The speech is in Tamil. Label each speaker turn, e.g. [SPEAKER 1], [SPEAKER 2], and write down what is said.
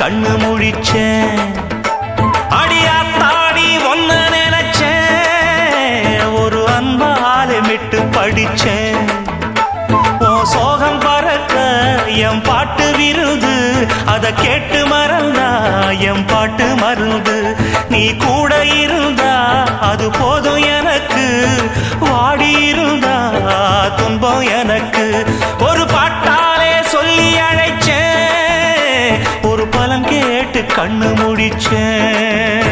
[SPEAKER 1] கண்ணு முழிச்சேன். அடியாத்தாடி ஒன்ன நினைச்சேன், ஒரு அன்பாலே விட்டு படிச்சேன். ஓ சோகம் பறக்க என் பாட்டு விருது, அத கேட்டு மறந்தா என் பாட்டு மருந்து. நீ கூட இருந்தா அது போதும் எனக்கு, வாடி இருந்தா துன்பம் எனக்கு. ஒரு பாட்டாலே சொல்லி அழைச்சேன், ஒரு பலன் கேட்டு கண்ணு முடிச்சேன்.